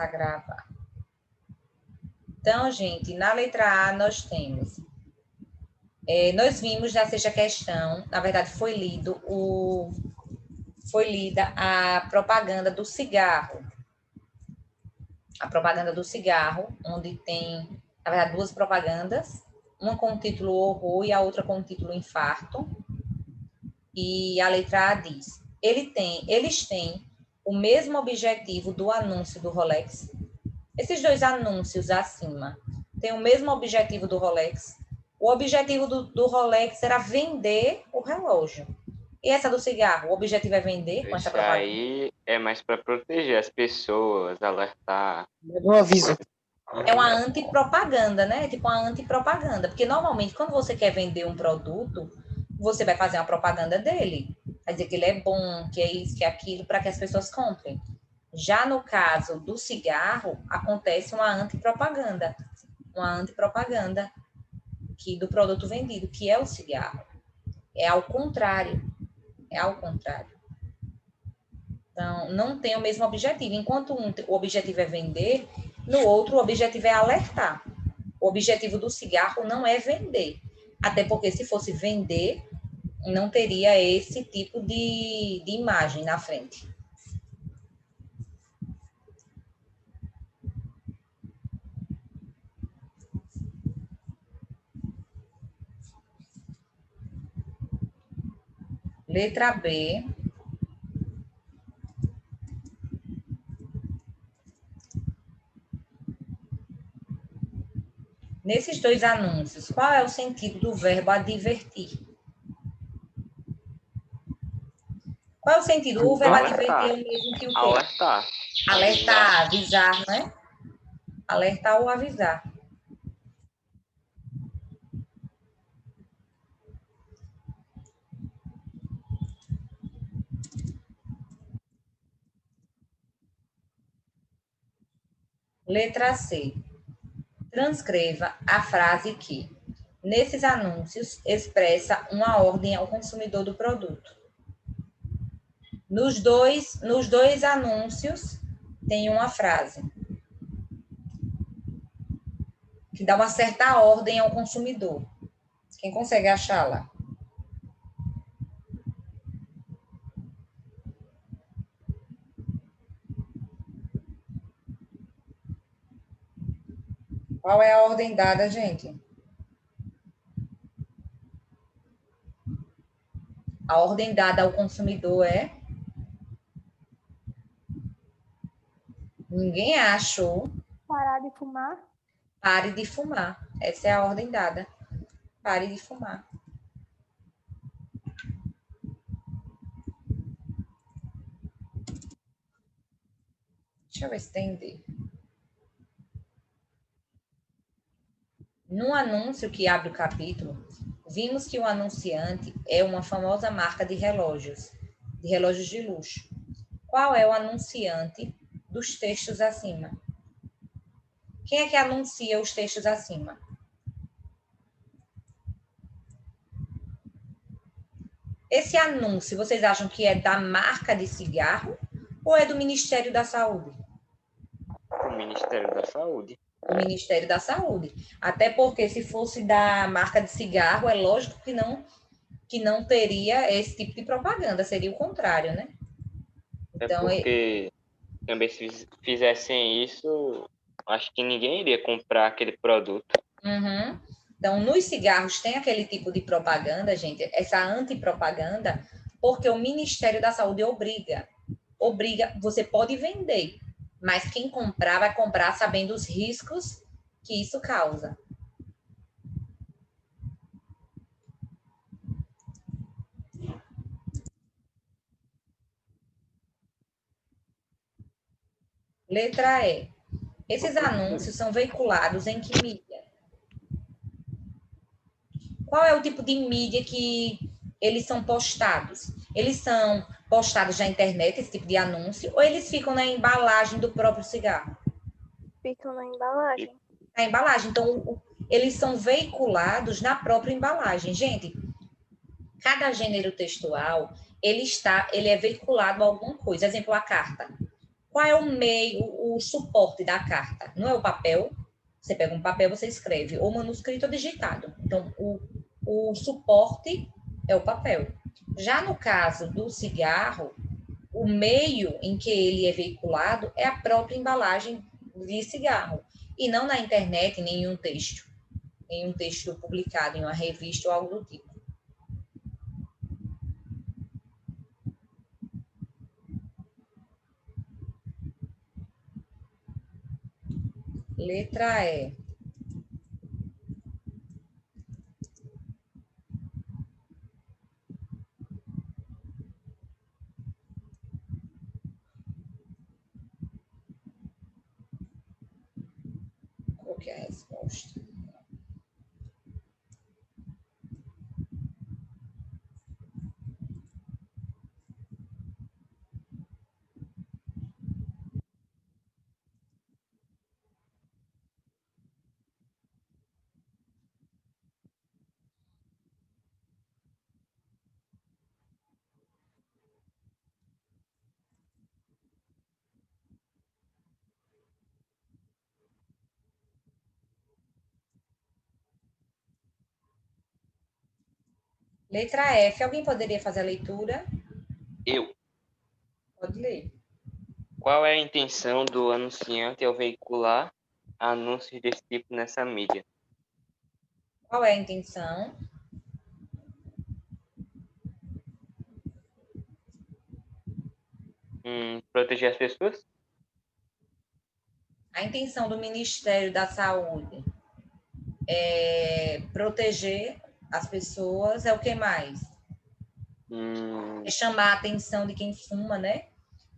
a gravar. Então, gente, na letra A nós temos... nós vimos na sexta questão, na verdade foi lida a propaganda do cigarro. A propaganda do cigarro, onde tem, na verdade, duas propagandas, uma com o título Horror e a outra com o título Infarto. E a letra A diz: eles têm o mesmo objetivo do anúncio do Rolex. Esses dois anúncios acima têm o mesmo objetivo do Rolex. O objetivo do Rolex era vender o relógio. E essa do cigarro, o objetivo é vender com essa propaganda? Aí é mais para proteger as pessoas, alertar. Um aviso. É uma antipropaganda, né? É tipo uma antipropaganda. Porque normalmente, quando você quer vender um produto, você vai fazer uma propaganda dele. Vai dizer que ele é bom, que é isso, que é aquilo, para que as pessoas comprem. Já no caso do cigarro, acontece uma antipropaganda. Uma antipropaganda do produto vendido, que é o cigarro. É ao contrário. É ao contrário. Então, não tem o mesmo objetivo. Enquanto o objetivo é vender, no outro o objetivo é alertar. O objetivo do cigarro não é vender. Até porque se fosse vender, não teria esse tipo de imagem na frente. Letra B. Nesses dois anúncios, qual é o sentido do verbo advertir? Qual é o sentido? O verbo advertir é o mesmo que o quê? Alertar. Alertar, avisar, né? Alertar ou avisar. Letra C. Transcreva a frase que, nesses anúncios, expressa uma ordem ao consumidor do produto. Nos dois anúncios, tem uma frase que dá uma certa ordem ao consumidor. Quem consegue achá-la? Qual é a ordem dada, gente? A ordem dada ao consumidor é... Ninguém achou. Parar de fumar. Pare de fumar. Essa é a ordem dada. Pare de fumar. Deixa eu ver se tem. No anúncio que abre o capítulo, vimos que o anunciante é uma famosa marca de relógios de luxo. Qual é o anunciante dos textos acima? Quem é que anuncia os textos acima? Esse anúncio, vocês acham que é da marca de cigarro ou é do Ministério da Saúde? O Ministério da Saúde. O Ministério da Saúde. Até porque se fosse da marca de cigarro, é lógico que não teria esse tipo de propaganda, seria o contrário, né? Então, porque também se fizessem isso, acho que ninguém iria comprar aquele produto. Uhum. Então, nos cigarros tem aquele tipo de propaganda, gente, essa antipropaganda, porque o Ministério da Saúde obriga, você pode vender, mas quem comprar vai comprar sabendo os riscos que isso causa. Letra E. Esses anúncios são veiculados em que mídia? Qual é o tipo de mídia que eles são postados? Eles são postados na internet, esse tipo de anúncio, ou eles ficam na embalagem do próprio cigarro? Ficam na embalagem. Na embalagem. Então, eles são veiculados na própria embalagem. Gente, cada gênero textual, ele é veiculado a alguma coisa. Exemplo, a carta. Qual é o meio, o suporte da carta? Não é o papel. Você pega um papel, você escreve, ou manuscrito ou digitado. Então, o suporte é o papel. Já no caso do cigarro, o meio em que ele é veiculado é a própria embalagem de cigarro. E não na internet, nem em um texto publicado em uma revista ou algo do tipo. Letra E. Qual que é a resposta? Letra F. Alguém poderia fazer a leitura? Eu. Pode ler. Qual é a intenção do anunciante ao veicular anúncios desse tipo nessa mídia? Qual é a intenção? Proteger as pessoas? A intenção do Ministério da Saúde é proteger as pessoas. É o que mais? É chamar a atenção de quem fuma, né?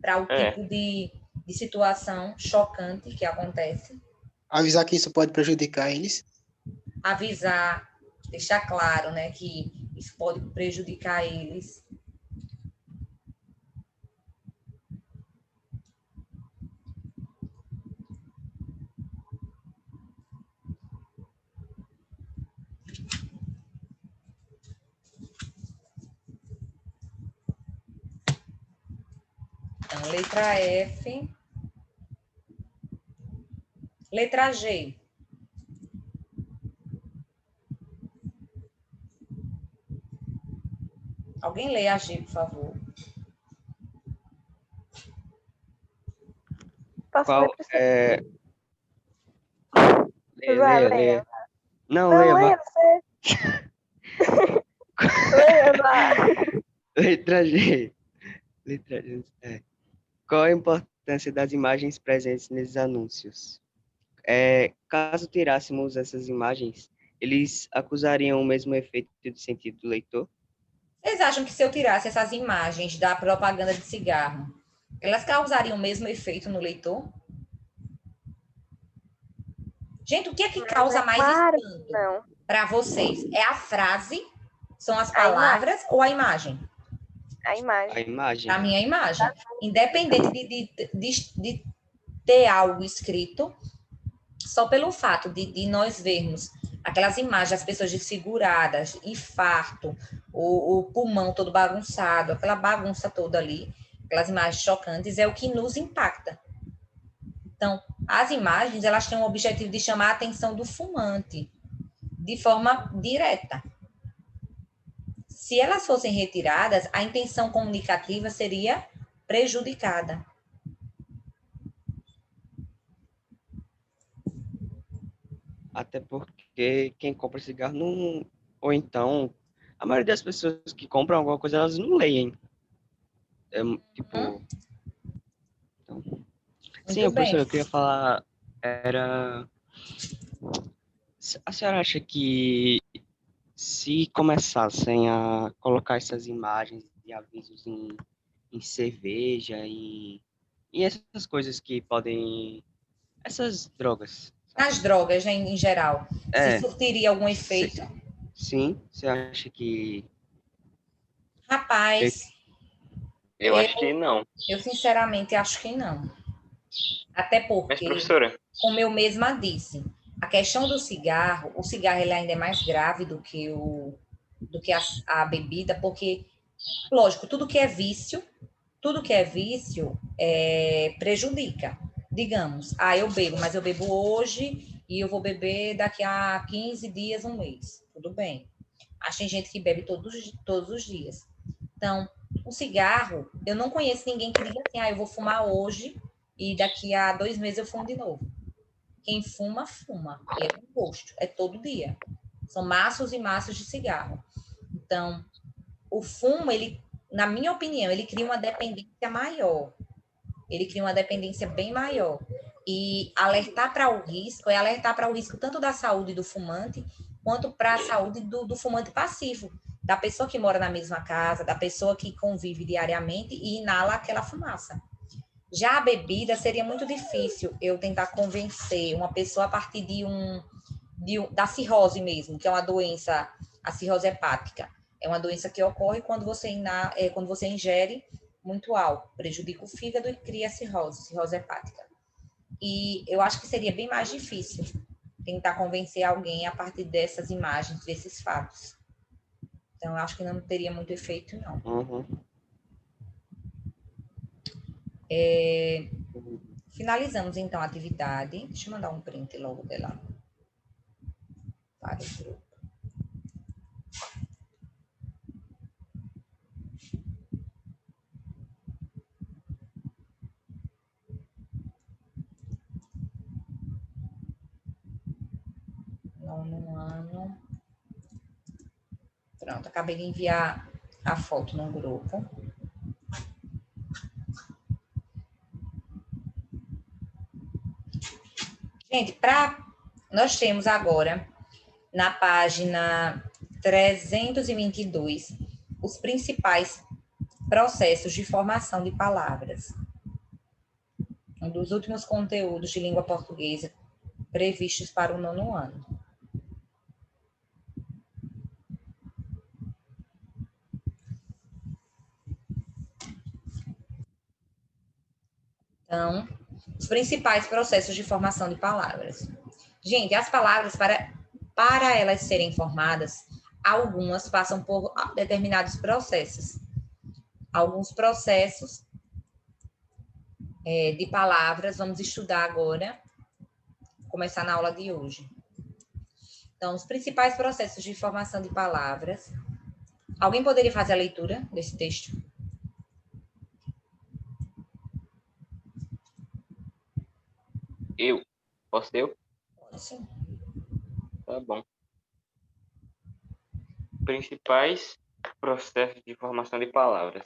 Para o tipo de situação chocante que acontece. Avisar que isso pode prejudicar eles. Avisar, deixar claro, né, que isso pode prejudicar eles. Então, letra F. Letra G. Alguém lê a G, por favor. Posso ler pra você? Leia. Não, Não, leia, leia você. Leia, vá. Letra G. Letra G. Qual a importância das imagens presentes nesses anúncios? Caso tirássemos essas imagens, eles acusariam o mesmo efeito de sentido do leitor? Vocês acham que se eu tirasse essas imagens da propaganda de cigarro, elas causariam o mesmo efeito no leitor? Gente, o que é que causa mais espanto para vocês? É a frase? São as palavras ou a imagem? A imagem. A imagem. Para mim, é a imagem. Independente de ter algo escrito, só pelo fato de nós vermos aquelas imagens, as pessoas desfiguradas, infarto, o pulmão todo bagunçado, aquela bagunça toda ali, aquelas imagens chocantes, é o que nos impacta. Então, as imagens, elas têm o objetivo de chamar a atenção do fumante de forma direta. Se elas fossem retiradas, a intenção comunicativa seria prejudicada. Até porque quem compra cigarro não... Ou então, a maioria das pessoas que compram alguma coisa, elas não leem. Então... Sim, professor, eu queria falar... A senhora acha que se começassem a colocar essas imagens e avisos em cerveja, e essas coisas que podem... Essas drogas. Nas drogas, em geral, se surtiria algum efeito? Sim, você acha que... Rapaz, eu acho que não. Eu sinceramente acho que não. Até porque, Mas, professora, como eu mesma disse, a questão do cigarro, o cigarro ele ainda é mais grave do que a bebida, porque, lógico, tudo que é vício, tudo que é vício prejudica. Digamos, eu bebo, mas eu bebo hoje e eu vou beber daqui a 15 dias, um mês. Tudo bem. Mas tem gente que bebe todos os dias. Então, o cigarro, eu não conheço ninguém que diga assim, eu vou fumar hoje e daqui a 2 meses eu fumo de novo. Quem fuma, fuma. E é com gosto. É todo dia. São maços e maços de cigarro. Então, o fumo, ele, na minha opinião, ele cria uma dependência maior. Ele cria uma dependência bem maior. E alertar para o risco é alertar para o risco tanto da saúde do fumante, quanto para a saúde do fumante passivo, da pessoa que mora na mesma casa, da pessoa que convive diariamente e inala aquela fumaça. Já a bebida seria muito difícil eu tentar convencer uma pessoa a partir da cirrose mesmo, que é uma doença, a cirrose hepática. É uma doença que ocorre quando você ingere muito álcool, prejudica o fígado e cria cirrose hepática. E eu acho que seria bem mais difícil tentar convencer alguém a partir dessas imagens, desses fatos. Então, eu acho que não teria muito efeito, não. Uhum. Finalizamos, então, a atividade. Deixa eu mandar um print logo dela para o grupo. Nono ano. Pronto, acabei de enviar a foto no grupo. Gente, nós temos agora, na página 322, os principais processos de formação de palavras. Um dos últimos conteúdos de língua portuguesa previstos para o nono ano. Então, os principais processos de formação de palavras. Gente, as palavras, para elas serem formadas, algumas passam por determinados processos. Alguns processos de palavras, vamos estudar agora, começar na aula de hoje. Então, os principais processos de formação de palavras. Alguém poderia fazer a leitura desse texto? Eu? Posso eu? Pode sim. Tá bom. Principais processos de formação de palavras.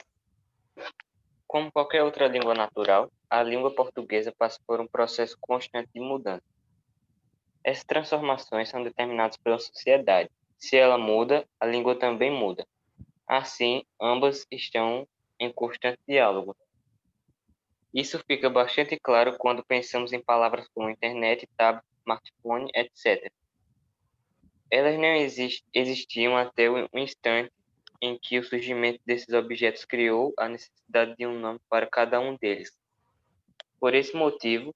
Como qualquer outra língua natural, a língua portuguesa passa por um processo constante de mudança. Essas transformações são determinadas pela sociedade. Se ela muda, a língua também muda. Assim, ambas estão em constante diálogo. Isso fica bastante claro quando pensamos em palavras como internet, tablet, smartphone, etc. Elas não existiam até o instante em que o surgimento desses objetos criou a necessidade de um nome para cada um deles. Por esse motivo,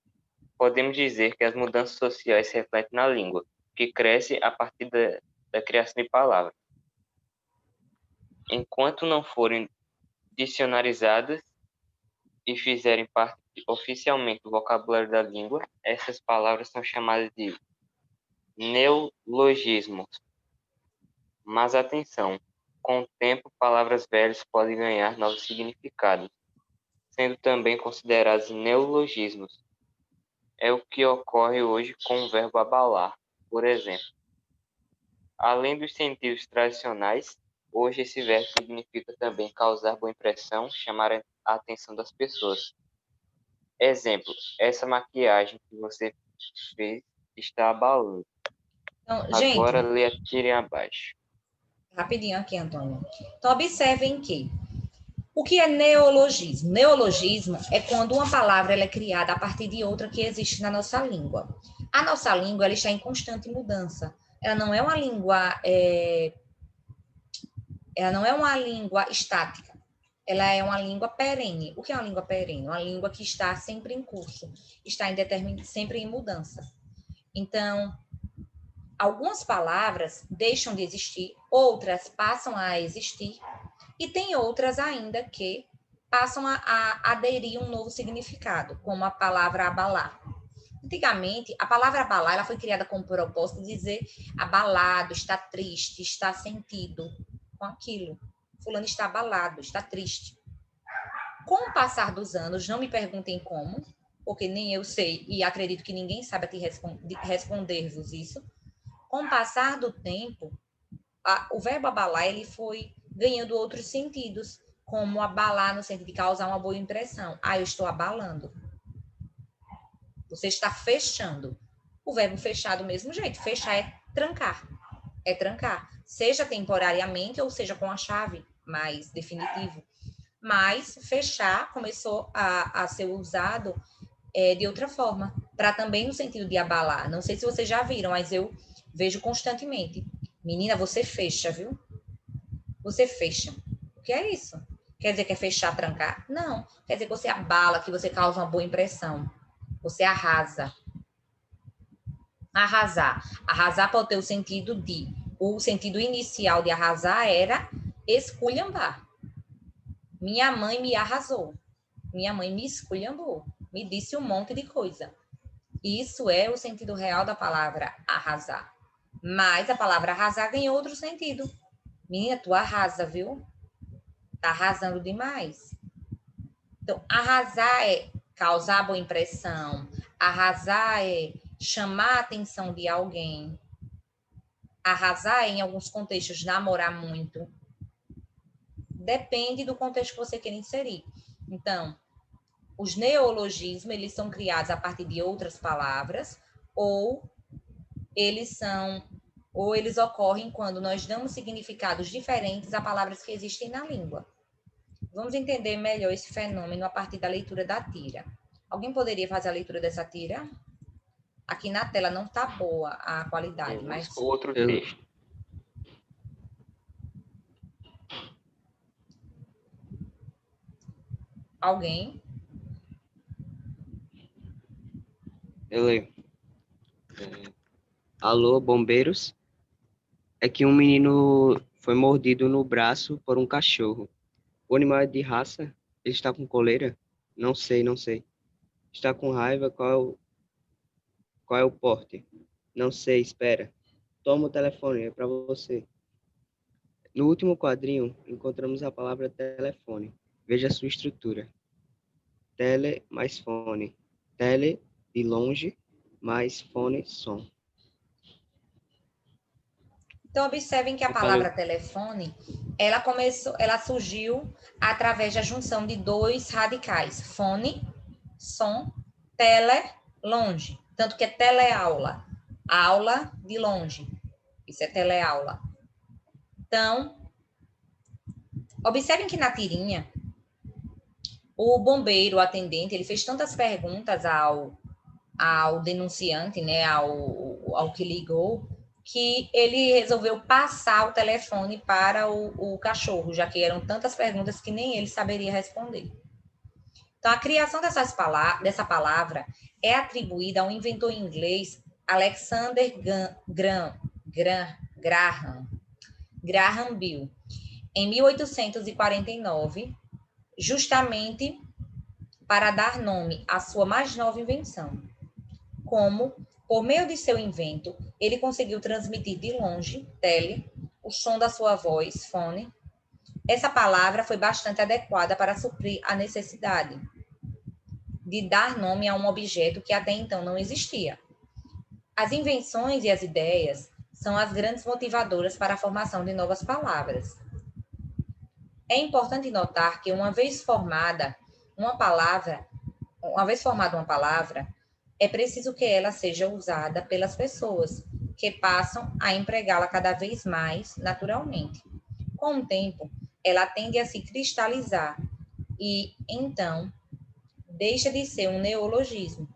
podemos dizer que as mudanças sociais se refletem na língua, que cresce a partir da criação de palavras. Enquanto não forem dicionarizadas e fizerem parte oficialmente do vocabulário da língua, essas palavras são chamadas de neologismos. Mas atenção, com o tempo, palavras velhas podem ganhar novos significados, sendo também considerados neologismos. É o que ocorre hoje com o verbo abalar, por exemplo. Além dos sentidos tradicionais, hoje esse verbo significa também causar boa impressão, chamar a atenção das pessoas. Exemplo, essa maquiagem que você fez está abalando. Então, gente, agora lê a tira abaixo. Rapidinho aqui, Antônio. Então, observem que o que é neologismo? Neologismo é quando uma palavra ela é criada a partir de outra que existe na nossa língua. A nossa língua ela está em constante mudança. Ela não é uma língua estática. Ela é uma língua perene. O que é uma língua perene? Uma língua que está sempre em curso, está sempre em mudança. Então, algumas palavras deixam de existir, outras passam a existir, e tem outras ainda que passam a aderir um novo significado, como a palavra abalar. Antigamente, a palavra abalar ela foi criada com o propósito de dizer abalado, está triste, está sentido com aquilo. Fulano está abalado, está triste. Com o passar dos anos, não me perguntem como, porque nem eu sei e acredito que ninguém sabe responder-vos isso. Com o passar do tempo, o verbo abalar ele foi ganhando outros sentidos, como abalar no sentido de causar uma boa impressão. Eu estou abalando. Você está fechando. O verbo fechar do mesmo jeito. Fechar é trancar. É trancar. Seja temporariamente ou seja com a chave mais definitivo. Mas fechar começou a ser usado de outra forma. Para também no sentido de abalar. Não sei se vocês já viram, mas eu vejo constantemente. Menina, você fecha, viu? Você fecha. O que é isso? Quer dizer que é fechar, trancar? Não. Quer dizer que você abala, que você causa uma boa impressão. Você arrasa. Arrasar. Arrasar pode ter o sentido de... O sentido inicial de arrasar era esculhambar. Minha mãe me arrasou. Minha mãe me esculhambou. Me disse um monte de coisa. Isso é o sentido real da palavra arrasar. Mas a palavra arrasar ganhou outro sentido. Menina, tu arrasa, viu? Tá arrasando demais. Então, arrasar é causar boa impressão. Arrasar é chamar a atenção de alguém. Arrasar é, em alguns contextos, namorar muito. Depende do contexto que você quer inserir. Então, os neologismos, eles são criados a partir de outras palavras, ou eles ocorrem quando nós damos significados diferentes a palavras que existem na língua. Vamos entender melhor esse fenômeno a partir da leitura da tira. Alguém poderia fazer a leitura dessa tira? Aqui na tela não está boa a qualidade, mas... Outro texto. Alguém? Eu leio. Alô, bombeiros? É que um menino foi mordido no braço por um cachorro. O animal é de raça? Ele está com coleira? Não sei, não sei. Está com raiva? Qual é o porte? Não sei, espera. Toma o telefone, é para você. No último quadrinho, encontramos a palavra telefone. Veja a sua estrutura. Tele mais fone. Tele, de longe, mais fone, som. Então, observem que a palavra telefone, ela surgiu através da junção de dois radicais. Fone, som, tele, longe. Tanto que é teleaula. Aula de longe. Isso é teleaula. Então, observem que na tirinha, o bombeiro, o atendente, ele fez tantas perguntas ao denunciante, né, ao que ligou, que ele resolveu passar o telefone para o cachorro, já que eram tantas perguntas que nem ele saberia responder. Então, a criação dessa palavra é atribuída ao inventor inglês Alexander Graham Bell, em 1849, justamente para dar nome à sua mais nova invenção. Como, por meio de seu invento, ele conseguiu transmitir de longe, tele, o som da sua voz, fone. Essa palavra foi bastante adequada para suprir a necessidade de dar nome a um objeto que até então não existia. As invenções e as ideias são as grandes motivadoras para a formação de novas palavras. É importante notar que uma vez formada uma palavra, é preciso que ela seja usada pelas pessoas, que passam a empregá-la cada vez mais naturalmente. Com o tempo, ela tende a se cristalizar e, então, deixa de ser um neologismo.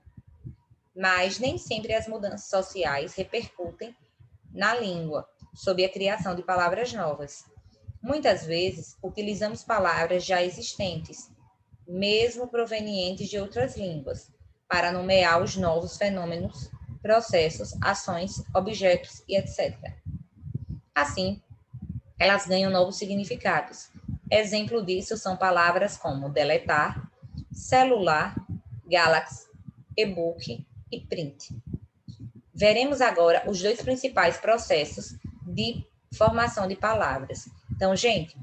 Mas nem sempre as mudanças sociais repercutem na língua, sob a criação de palavras novas. Muitas vezes, utilizamos palavras já existentes, mesmo provenientes de outras línguas, para nomear os novos fenômenos, processos, ações, objetos e etc. Assim, elas ganham novos significados, Exemplo disso são palavras como deletar, celular, Galaxy, e-book e print. Veremos agora os dois principais processos de formação de palavras. Então, gente,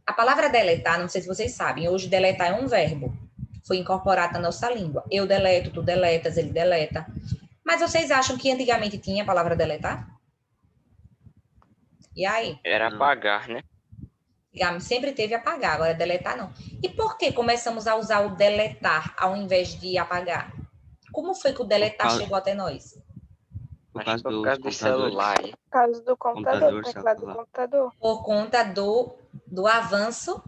a palavra deletar, não sei se vocês sabem, hoje deletar é um verbo. Foi incorporado na nossa língua. Eu deleto, tu deletas, ele deleta. Mas vocês acham que antigamente tinha a palavra deletar? E aí? Era apagar, né? Sempre teve apagar, agora deletar não. E por que começamos a usar o deletar ao invés de apagar? Como foi que o deletar chegou até nós? Por Acho que causa foi por dos causa do computadores. celular aí. Por causa do computador, Computador, teclado do celular. computador. Por conta do avanço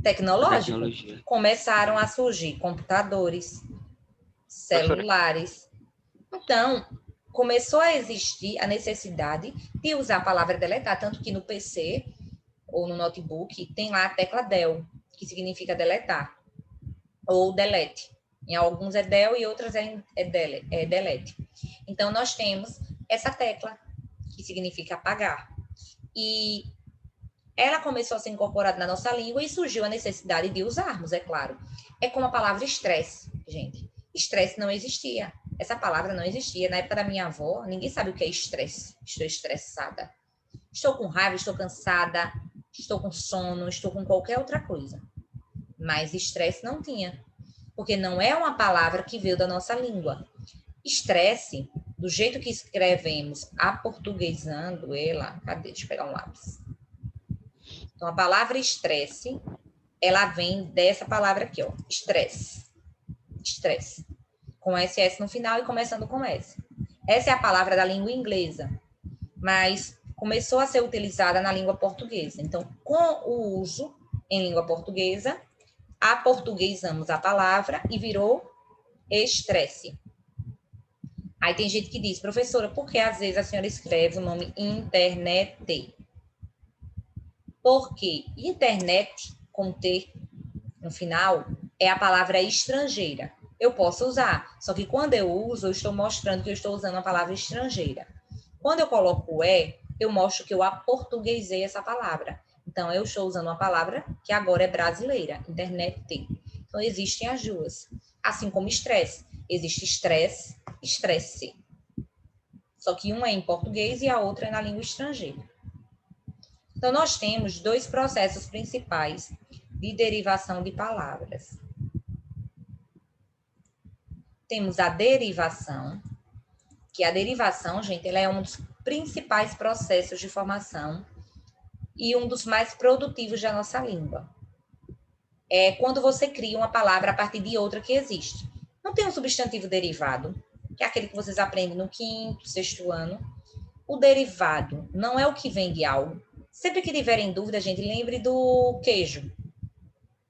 tecnológico. Tecnologia. Começaram a surgir computadores, celulares. Então, começou a existir a necessidade de usar a palavra deletar, tanto que no PC ou no notebook tem lá a tecla del, que significa deletar, ou delete. Em alguns é del e outras é delete. Então, nós temos essa tecla, que significa apagar. E ela começou a ser incorporada na nossa língua e surgiu a necessidade de usarmos, é claro. É como a palavra estresse, gente. Estresse não existia. Essa palavra não existia. Na época da minha avó, ninguém sabe o que é estresse. Estou estressada. Estou com raiva, estou cansada, estou com sono, estou com qualquer outra coisa. Mas estresse não tinha. Porque não é uma palavra que veio da nossa língua. Estresse, do jeito que escrevemos, aportuguesando ela... Cadê? Deixa eu pegar um lápis. Então, a palavra estresse, ela vem dessa palavra aqui, ó. Estresse. Estresse. Com SS no final e começando com S. Essa é a palavra da língua inglesa, mas começou a ser utilizada na língua portuguesa. Então, com o uso em língua portuguesa, aportuguesamos a palavra e virou estresse. Aí tem gente que diz, professora, por que às vezes a senhora escreve o nome internet? Porque internet, com T no final, é a palavra estrangeira. Eu posso usar, só que quando eu uso, eu estou mostrando que eu estou usando a palavra estrangeira. Quando eu coloco o eu mostro que eu aportuguesei essa palavra. Então, eu estou usando uma palavra que agora é brasileira, internet. Então, existem as duas. Assim como estresse. Existe estresse, estresse. Só que uma é em português e a outra é na língua estrangeira. Então, nós temos dois processos principais de derivação de palavras. Temos a derivação, que a derivação, gente, ela é um dos principais processos de formação e um dos mais produtivos da nossa língua. É quando você cria uma palavra a partir de outra que existe. Não tem um substantivo derivado, que é aquele que vocês aprendem no 5º, 6º ano. O derivado não é o que vem de algo. Sempre que tiverem dúvida, gente, lembre do queijo.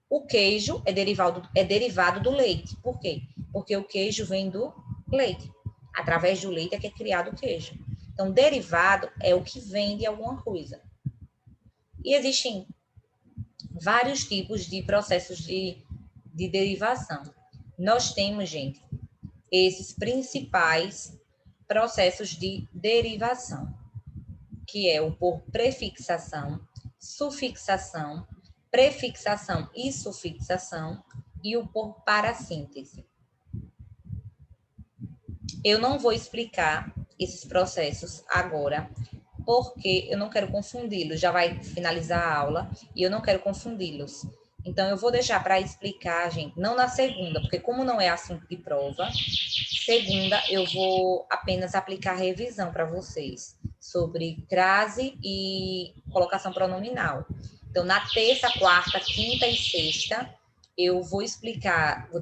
O queijo é derivado do leite. Por quê? Porque o queijo vem do leite. Através do leite é que é criado o queijo. Então, derivado é o que vem de alguma coisa. E existem vários tipos de processos de derivação. Nós temos, gente, esses principais processos de derivação, que é o por prefixação, sufixação, prefixação e sufixação, e o por parassíntese. Eu não vou explicar esses processos agora, porque eu não quero confundi-los. Já vai finalizar a aula e eu não quero confundi-los. Então, eu vou deixar para explicar, gente, não na segunda, porque como não é assunto de prova, segunda eu vou apenas aplicar revisão para vocês sobre crase e colocação pronominal. Então, na terça, quarta, quinta e sexta, eu vou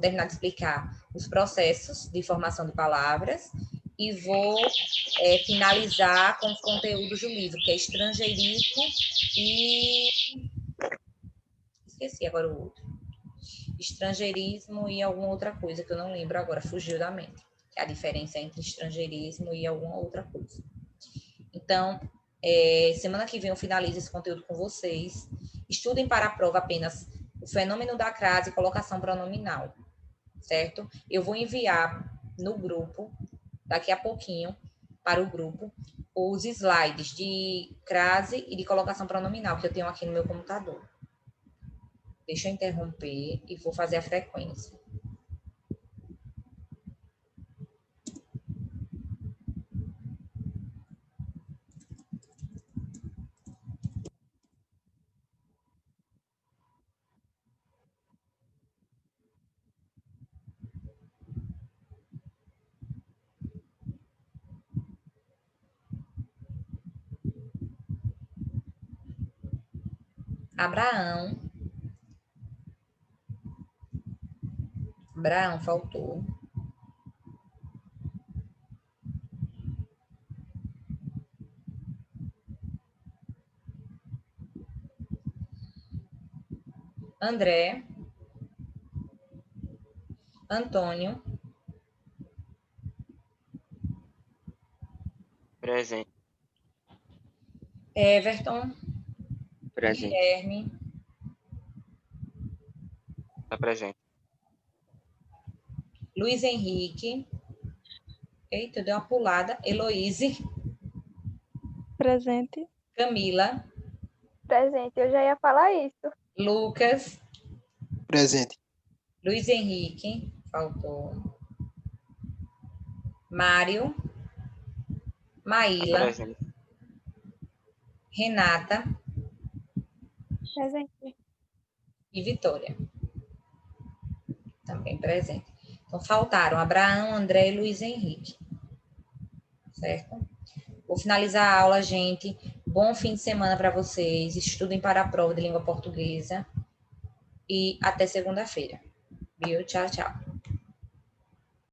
terminar de explicar os processos de formação de palavras e vou finalizar com os conteúdos do livro, que é estrangeirismo e... Esqueci agora o outro. Estrangeirismo e alguma outra coisa que eu não lembro agora, fugiu da mente. Que é a diferença entre estrangeirismo e alguma outra coisa. Então, semana que vem eu finalizo esse conteúdo com vocês. Estudem para a prova apenas o fenômeno da crase e colocação pronominal, certo? Eu vou enviar no grupo, daqui a pouquinho, para o grupo, os slides de crase e de colocação pronominal que eu tenho aqui no meu computador. Deixa eu interromper e vou fazer a frequência. Abraão. Abraão faltou. André. Antônio. Presente. Everton. Presente. Guilherme. Está presente. Luiz Henrique. Eita, deu uma pulada. Heloíse. Presente. Camila. Presente. Eu já ia falar isso. Lucas. Presente. Luiz Henrique. Faltou. Mário. Está Maíla. presente. Renata Presente. e Vitória. Também presente. Então, faltaram Abraão, André e Luiz Henrique. Certo? Vou finalizar a aula, gente. Bom fim de semana para vocês. Estudem para a prova de língua portuguesa. E até segunda-feira. Viu? Tchau, tchau.